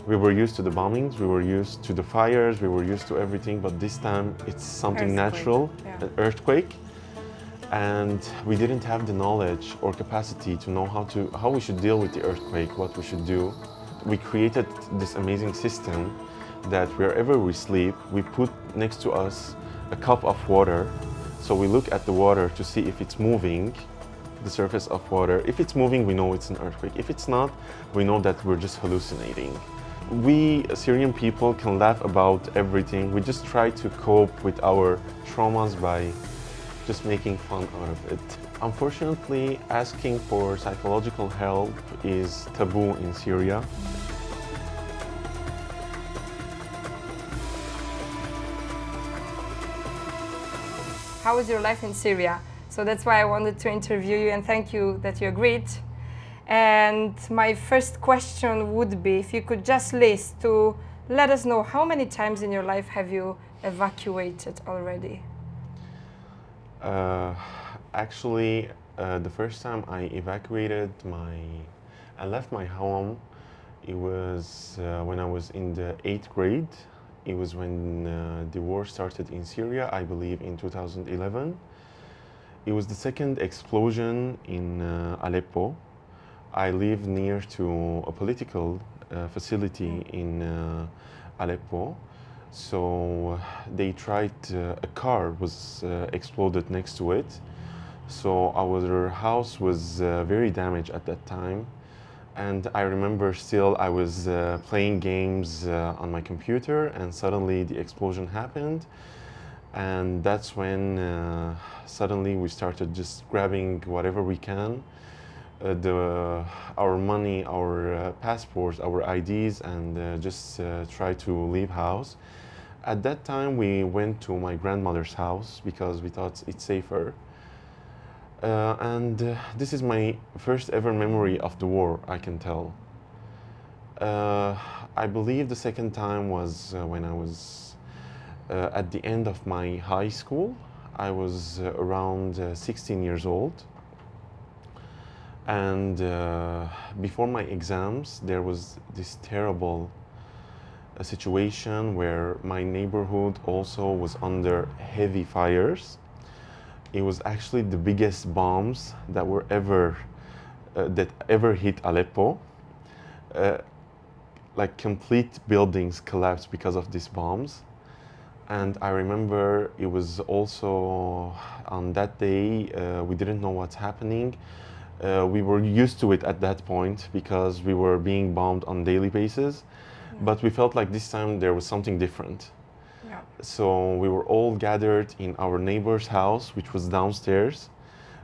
We were used to the bombings, we were used to the fires, we were used to everything, but this time it's something natural, an earthquake. And we didn't have the knowledge or capacity to know how we should deal with the earthquake, what we should do. We created this amazing system that wherever we sleep, we put next to us a cup of water. So we look at the water to see if it's moving, the surface of water. If it's moving, we know it's an earthquake. If it's not, we know that we're just hallucinating. We Syrian people can laugh about everything. We just try to cope with our traumas by just making fun out of it. Unfortunately, asking for psychological help is taboo in Syria. How was your life in Syria? So that's why I wanted to interview you, and thank you that you agreed. And my first question would be if you could just list to let us know how many times in your life have you evacuated already? Actually, the first time I evacuated I left my home, it was when I was in the 8th grade. It was when the war started in Syria, I believe in 2011. It was the second explosion in Aleppo. I live near to a political facility in Aleppo. So they tried, a car was exploded next to it. So our house was very damaged at that time. And I remember still I was playing games on my computer, and suddenly the explosion happened. And that's when suddenly we started just grabbing whatever we can. Our money, our passports, our IDs, and just try to leave house. At that time, we went to my grandmother's house because we thought it's safer. This is my first ever memory of the war, I can tell. I believe the second time was when I was at the end of my high school. I was around 16 years old. And before my exams, there was this terrible situation where my neighborhood also was under heavy fires. It was actually the biggest bombs that were ever hit Aleppo. Like complete buildings collapsed because of these bombs. And I remember it was also on that day, we didn't know what's happening. We were used to it at that point because we were being bombed on a daily basis. Yeah. But we felt like this time there was something different. Yeah. So we were all gathered in our neighbor's house, which was downstairs,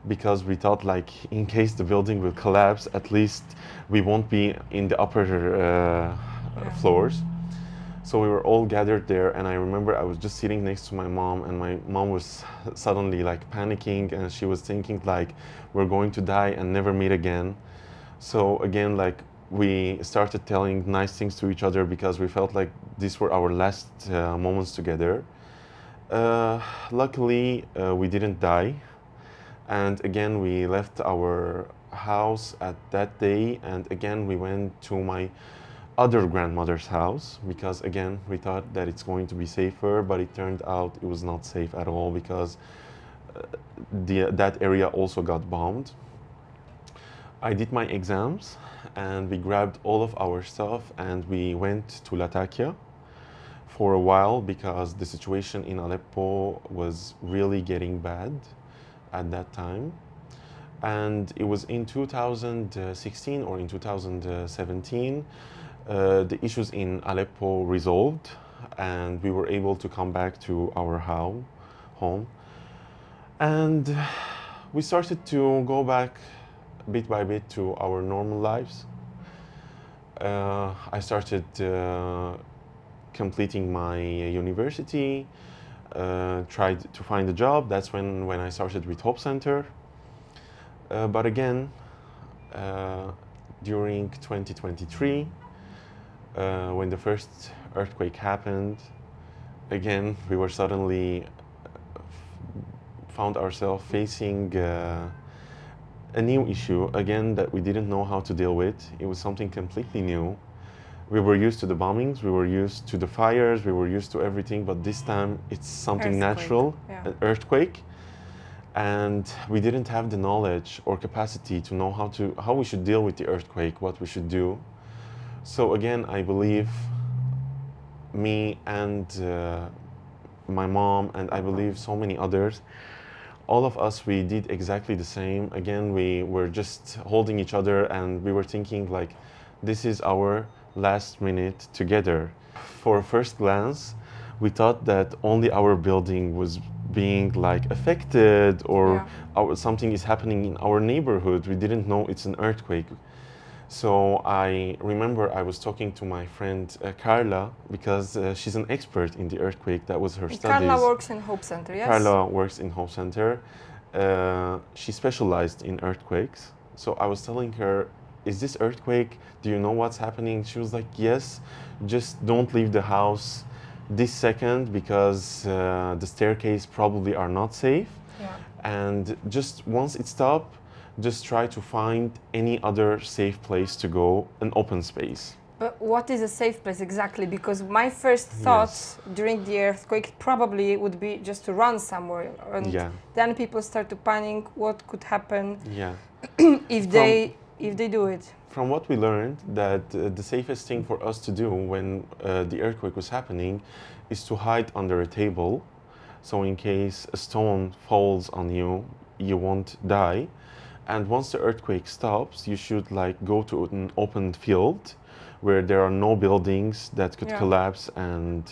because we thought like in case the building will collapse, at least we won't be in the upper floors. So we were all gathered there, and I remember I was just sitting next to my mom, and my mom was suddenly like panicking, and she was thinking like we're going to die and never meet again. So again, like we started telling nice things to each other because we felt like these were our last moments together. Luckily, we didn't die, and again we left our house at that day, and again we went to my other grandmother's house because again we thought that it's going to be safer, but it turned out it was not safe at all because that area also got bombed. I did my exams and we grabbed all of our stuff and we went to Latakia for a while because the situation in Aleppo was really getting bad at that time. And it was in 2016 or in 2017 the issues in Aleppo resolved and we were able to come back to our home. And we started to go back bit by bit to our normal lives. I started completing my university, tried to find a job. That's when I started with Hope Center. But again, during 2023, when the first earthquake happened, again, we were suddenly found ourselves facing a new issue, again, that we didn't know how to deal with. It was something completely new. We were used to the bombings, we were used to the fires, we were used to everything, but this time it's something natural, an earthquake. And we didn't have the knowledge or capacity to know how we should deal with the earthquake, what we should do. So again, I believe me and my mom, and I believe so many others, all of us, we did exactly the same. Again, we were just holding each other and we were thinking like, this is our last minute together. For a first glance, we thought that only our building was being like affected, or something is happening in our neighborhood. We didn't know it's an earthquake. So I remember I was talking to my friend Carla, because she's an expert in the earthquake. That was her studies. Carla works in Hope Center, yes? Carla works in Hope Center. She specialized in earthquakes. So I was telling her, is this earthquake, do you know what's happening? She was like, yes, just don't leave the house this second, because the staircase probably are not safe. Yeah. And just once it stops, just try to find any other safe place to go, an open space. But what is a safe place exactly? Because my first thoughts during the earthquake probably would be just to run somewhere. And then people start to panic what could happen if they do it. From what we learned, that the safest thing for us to do when the earthquake was happening is to hide under a table. So in case a stone falls on you, you won't die. And once the earthquake stops, you should like go to an open field where there are no buildings that could collapse and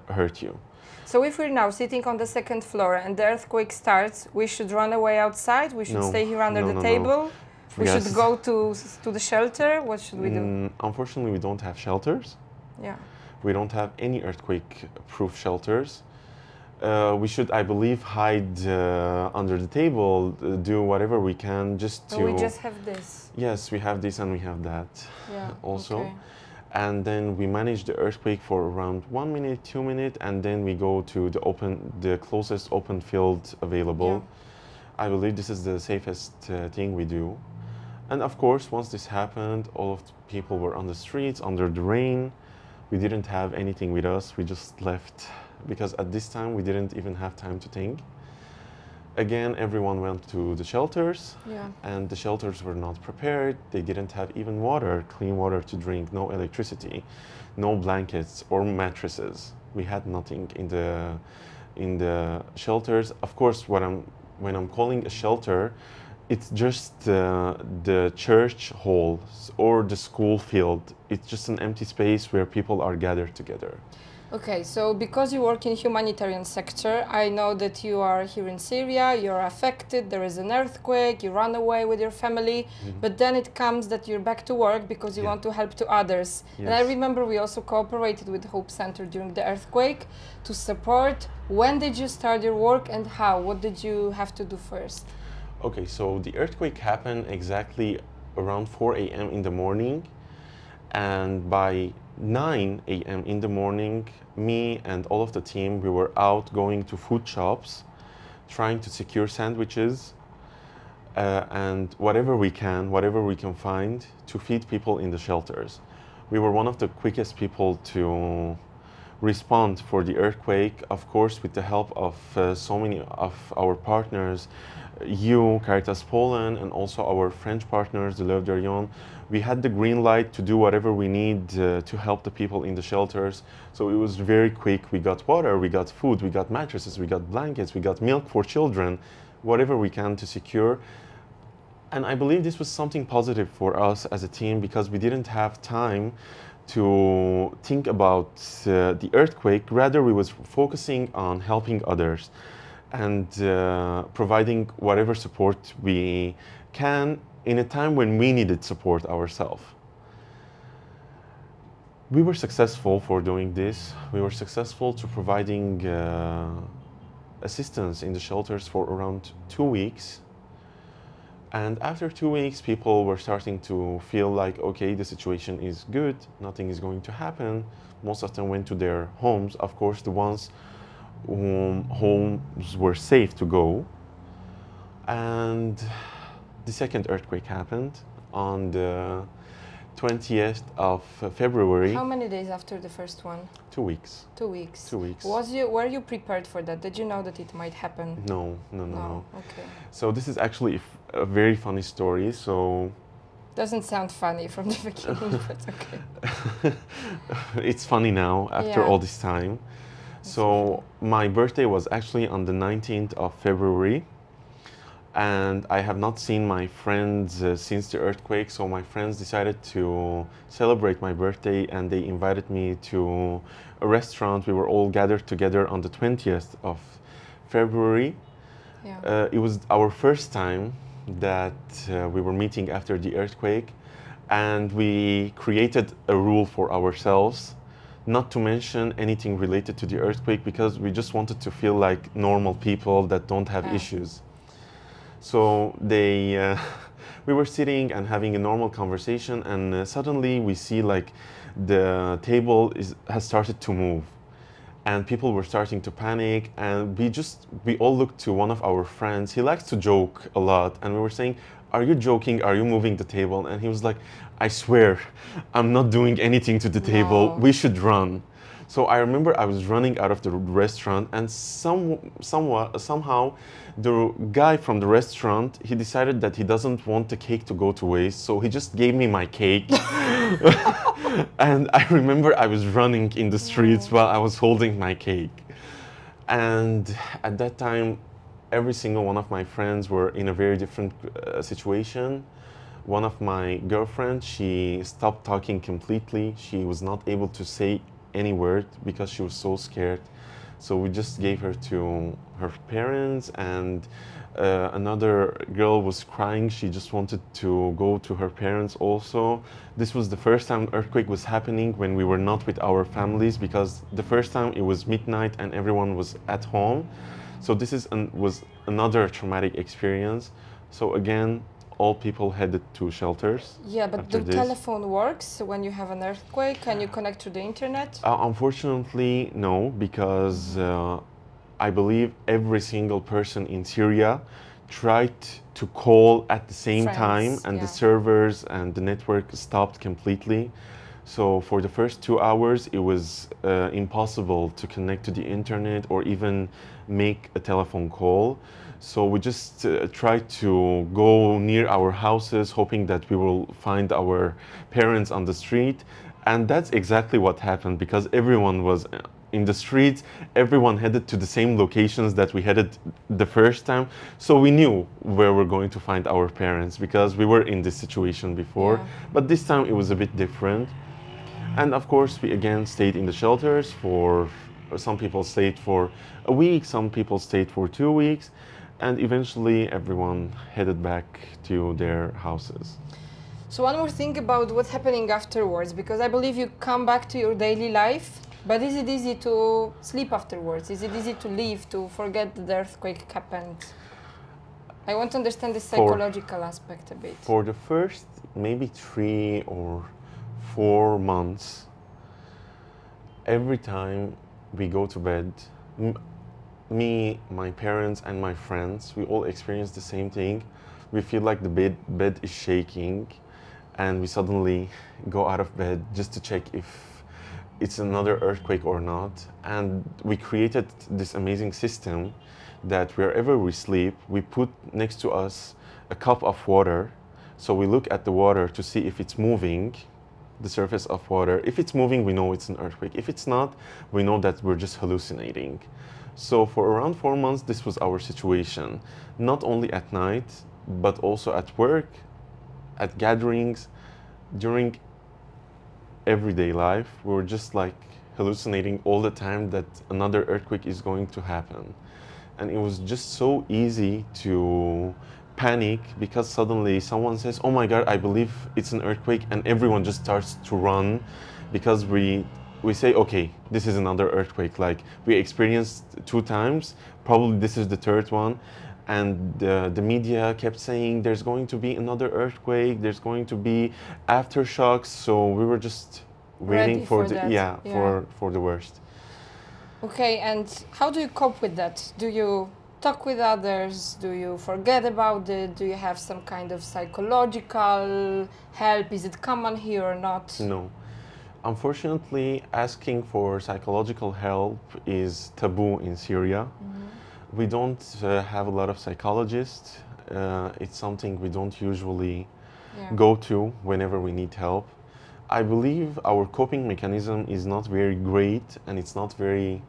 hurt you. So if we're now sitting on the second floor and the earthquake starts, we should run away outside? We should stay here under the table? We should go to the shelter? What should we do? Unfortunately, we don't have shelters. Yeah. We don't have any earthquake-proof shelters. We should, I believe, hide under the table, do whatever we can just to... we just have this. Yes, we have this and we have that also. Okay. And then we manage the earthquake for around 1 minute, 2 minutes, and then we go to the closest open field available. I believe this is the safest thing we do. And of course, once this happened, all of the people were on the streets under the rain. We didn't have anything with us. We just left, because at this time we didn't even have time to think. Again, everyone went to the shelters, and the shelters were not prepared. They didn't have even water, clean water to drink, no electricity, no blankets or mattresses. We had nothing in the shelters. Of course, when I'm calling a shelter, it's just the church halls or the school field. It's just an empty space where people are gathered together. Okay, so because you work in humanitarian sector, I know that you are here in Syria, you're affected, there is an earthquake, you run away with your family, but then it comes that you're back to work because you want to help to others. And I remember we also cooperated with Hope Center during the earthquake to support. When did you start your work and how? What did you have to do first? Okay, so the earthquake happened exactly around 4 a.m. in the morning, and by 9 a.m. in the morning, me and all of the team, we were out going to food shops, trying to secure sandwiches and whatever we can find to feed people in the shelters. We were one of the quickest people to respond for the earthquake, of course, with the help of so many of our partners, Caritas Poland, and also our French partners, the L'Œuvre d'Orient. We had the green light to do whatever we need to help the people in the shelters. So it was very quick. We got water, we got food, we got mattresses, we got blankets, we got milk for children, whatever we can to secure. And I believe this was something positive for us as a team, because we didn't have time to think about the earthquake. Rather, we was focusing on helping others and providing whatever support we can in a time when we needed support ourselves. We were successful for doing this. We were successful to providing assistance in the shelters for around 2 weeks. And after 2 weeks, people were starting to feel like, okay, the situation is good, nothing is going to happen. Most of them went to their homes, of course, the ones whom homes were safe to go. And the second earthquake happened on the 20th of February. How many days after the first one? 2 weeks. 2 weeks. 2 weeks. Were you prepared for that? Did you know that it might happen? No. Okay. So this is actually a very funny story. So doesn't sound funny from the beginning, but okay. It's funny now after Yeah. all this time. So my birthday was actually on the 19th of February, and I have not seen my friends since the earthquake. So my friends decided to celebrate my birthday, and they invited me to a restaurant. We were all gathered together on the 20th of February. Yeah. It was our first time that we were meeting after the earthquake, and we created a rule for ourselves not to mention anything related to the earthquake, because we just wanted to feel like normal people that don't have issues. So we were sitting and having a normal conversation, and suddenly we see like the table has started to move, and people were starting to panic, and we all looked to one of our friends. He likes to joke a lot, and we were saying, "Are you joking? Are you moving the table?" And he was like, "I swear, I'm not doing anything to the table. We should run." So I remember I was running out of the restaurant, and somehow the guy from the restaurant, he decided that he doesn't want the cake to go to waste, so he just gave me my cake. And I remember I was running in the streets while I was holding my cake. And at that time, every single one of my friends were in a very different situation. One of my girlfriends, she stopped talking completely. She was not able to say any word because she was so scared. So we just gave her to her parents, and another girl was crying. She just wanted to go to her parents also. This was the first time earthquake was happening when we were not with our families, because the first time it was midnight and everyone was at home. So this was another traumatic experience. So again, all people headed to shelters. Yeah, but the telephone works when you have an earthquake? Can you connect to the internet? Unfortunately, no, because I believe every single person in Syria tried to call at the same time, and the servers and the network stopped completely. So for the first 2 hours, it was impossible to connect to the internet or even make a telephone call. So we just tried to go near our houses, hoping that we will find our parents on the street. And that's exactly what happened, because everyone was in the streets. Everyone headed to the same locations that we headed the first time. So we knew where we're going to find our parents, because we were in this situation before. Yeah. But this time it was a bit different. And of course, we again stayed in the shelters for, some people stayed for a week, some people stayed for 2 weeks. And eventually everyone headed back to their houses. So one more thing about what's happening afterwards, because I believe you come back to your daily life, but is it easy to sleep afterwards? Is it easy to leave, to forget that the earthquake happened? I want to understand the psychological aspect a bit. For the first maybe 3 or 4 months, every time we go to bed, me, my parents, and my friends, we all experience the same thing. We feel like the bed is shaking, and we suddenly go out of bed just to check if it's another earthquake or not. And we created this amazing system that wherever we sleep, we put next to us a cup of water. So we look at the water to see if it's moving, the surface of water. If it's moving, we know it's an earthquake. If it's not, we know that we're just hallucinating. So for around 4 months, this was our situation. Not only at night, but also at work, at gatherings, during everyday life. We were just like hallucinating all the time that another earthquake is going to happen. And it was just so easy to panic, because suddenly someone says, "Oh my God, I believe it's an earthquake," and everyone just starts to run, because we say, okay, this is another earthquake. Like, we experienced 2 times, probably this is the 3rd one. And the media kept saying there's going to be another earthquake, there's going to be aftershocks. So we were just waiting for the worst. Okay, and how do you cope with that? Do you talk with others? Do you forget about it? Do you have some kind of psychological help? Is it common here or not? No. Unfortunately, asking for psychological help is taboo in Syria. We don't have a lot of psychologists. It's something we don't usually go to whenever we need help. I believe our coping mechanism is not very great, and it's not very,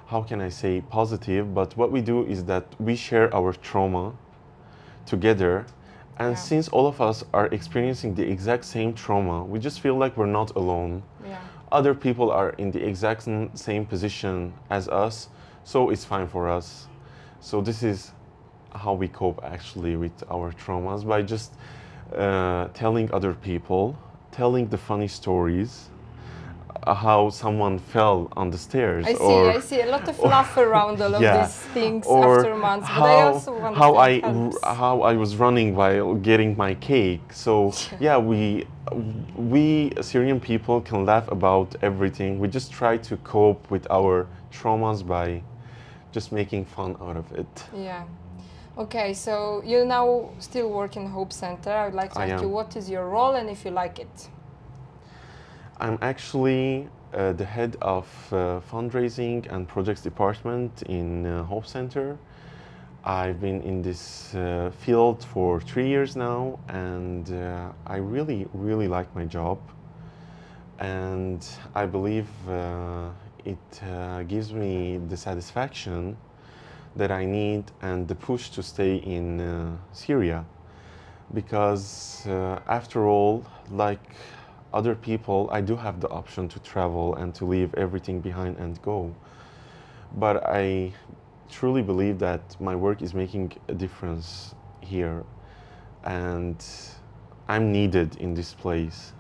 how can I say, positive, but what we do is that we share our trauma together, and since all of us are experiencing the exact same trauma, we just feel like we're not alone. Other people are in the exact same position as us, so it's fine for us. So this is how we cope actually with our traumas, by just telling other people, telling the funny stories, how someone fell on the stairs. I see a lot of laugh around all of these things after months. But I also want how I was running while getting my cake. So yeah, we Syrian people can laugh about everything. We just try to cope with our traumas by just making fun out of it. Yeah. Okay, so you now still work in Hope Center. I would like to ask you, what is your role and if you like it? I'm actually the head of fundraising and projects department in Hope Center. I've been in this field for 3 years now, and I really like my job. And I believe it gives me the satisfaction that I need and the push to stay in Syria. Because after all, like other people, I do have the option to travel and to leave everything behind and go. But I truly believe that my work is making a difference here, and I'm needed in this place.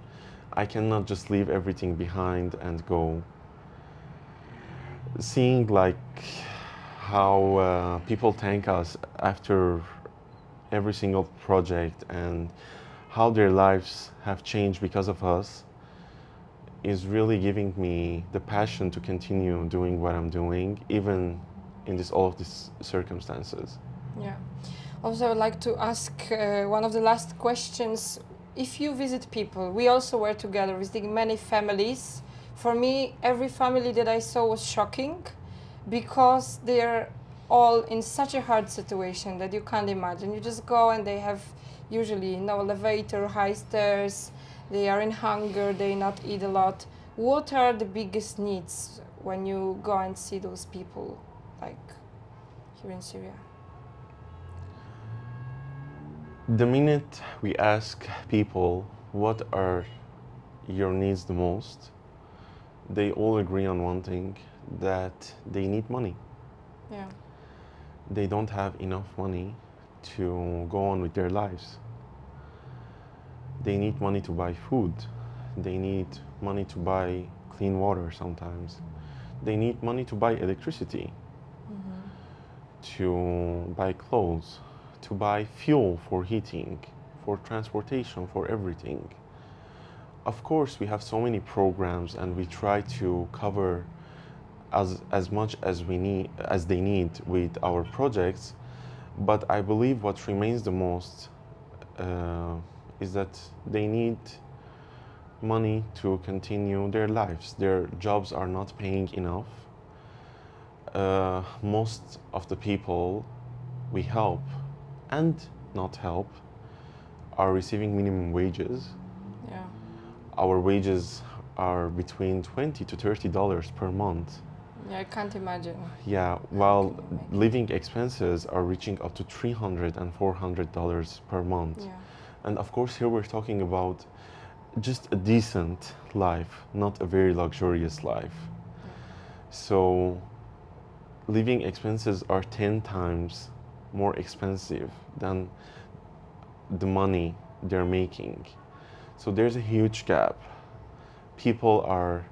I cannot just leave everything behind and go. Seeing like how people thank us after every single project and how their lives have changed because of us is really giving me the passion to continue doing what I'm doing, even in all of these circumstances. Yeah. Also, I would like to ask one of the last questions. If you visit people, we also were together visiting many families. For me, every family that I saw was shocking, because they're all in such a hard situation that you can't imagine. You just go and they have usually no elevator, high stairs, they are in hunger, they not eat a lot. What are the biggest needs when you go and see those people, like here in Syria? The minute we ask people what are your needs the most, they all agree on one thing, that they need money. Yeah. They don't have enough money to go on with their lives. They need money to buy food. They need money to buy clean water sometimes. They need money to buy electricity, to buy clothes, to buy fuel for heating, for transportation, for everything. Of course, we have so many programs and we try to cover as much as they need with our projects, but I believe what remains the most is that they need money to continue their lives. Their jobs are not paying enough. Most of the people we help and not help are receiving minimum wages. Yeah. Our wages are between $20 to $30 per month. Yeah, I can't imagine. Yeah, while living expenses are reaching up to $300 and $400 per month. Yeah. And of course, here we're talking about just a decent life, not a very luxurious life. Yeah. So living expenses are 10 times more expensive than the money they're making. So there's a huge gap. People are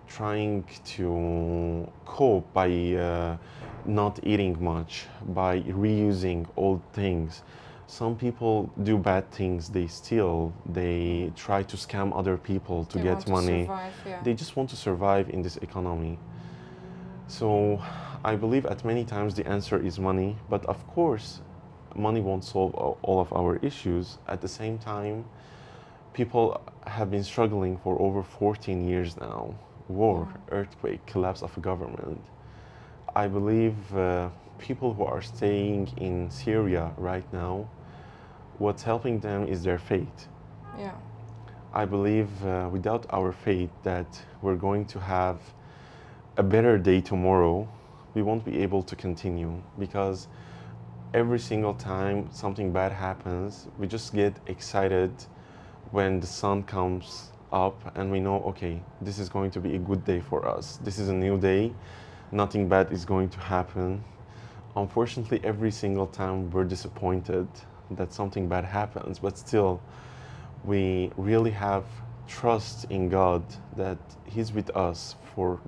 trying to cope by not eating much, by reusing old things. Some people do bad things, they steal, they try to scam other people to get money. Survive, yeah. They just want to survive in this economy. So I believe at many times the answer is money, but of course, money won't solve all of our issues. At the same time, people have been struggling for over 14 years now. War, earthquake, collapse of a government. I believe people who are staying in Syria right now, what's helping them is their faith. Yeah. I believe without our faith that we're going to have a better day tomorrow, we won't be able to continue, because every single time something bad happens, we just get excited when the sun comes up and we know, okay, this is going to be a good day for us. This is a new day. Nothing bad is going to happen. Unfortunately, every single time we're disappointed that something bad happens, but still we really have trust in God that He's with us for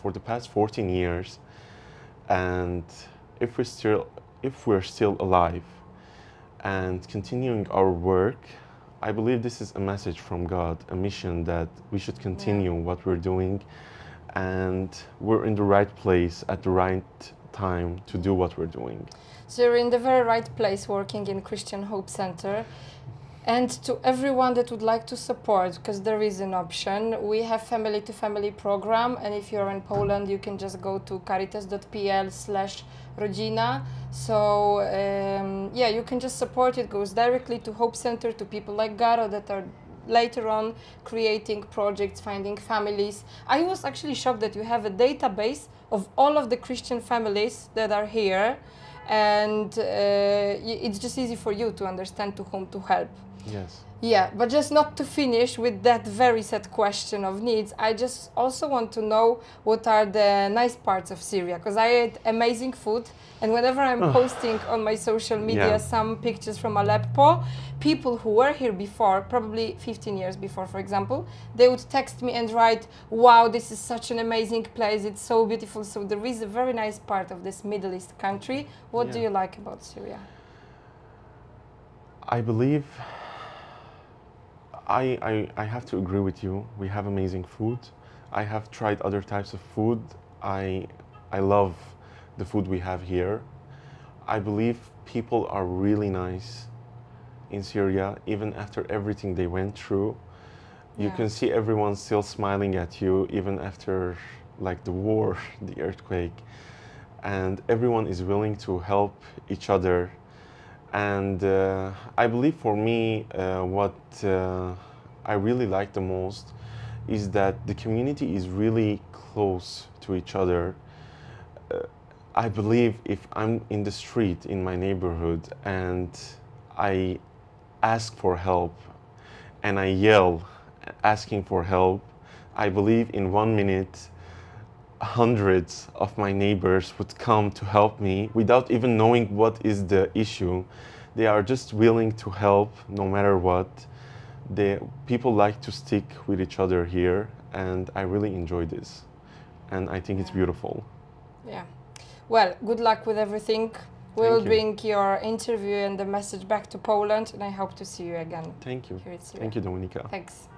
the past 14 years. And if we're still alive and continuing our work, I believe this is a message from God, a mission that we should continue what we're doing, and we're in the right place at the right time to do what we're doing. So you're in the very right place working in Christian Hope Center. And to everyone that would like to support, because there is an option, we have family-to-family program, and if you're in Poland, you can just go to caritas.pl/rodzina. So yeah, you can just support. It goes directly to Hope Center, to people like Garo that are later on creating projects, finding families. I was actually shocked that you have a database of all of the Christian families that are here, and it's just easy for you to understand to whom to help. Yes. Yeah, but just not to finish with that very set question of needs, I just also want to know what are the nice parts of Syria, because I ate amazing food, and whenever I'm posting on my social media some pictures from Aleppo, people who were here before, probably 15 years before, for example, they would text me and write, wow, this is such an amazing place, it's so beautiful. So there is a very nice part of this Middle East country. What do you like about Syria? I believe I have to agree with you. We have amazing food. I have tried other types of food. I love the food we have here. I believe people are really nice in Syria, even after everything they went through. You can see everyone still smiling at you, even after like the war, the earthquake. And everyone is willing to help each other. And I believe for me, what I really like the most is that the community is really close to each other. I believe if I'm in the street in my neighborhood and I ask for help and I yell asking for help, I believe in 1 minute hundreds of my neighbors would come to help me without even knowing what is the issue. They are just willing to help no matter what. People like to stick with each other here, and I really enjoy this. And I think it's beautiful. Yeah. Well, good luck with everything. We'll bring your interview and the message back to Poland, and I hope to see you again. Thank you. Here at Syria. Thank you, Dominika. Thanks.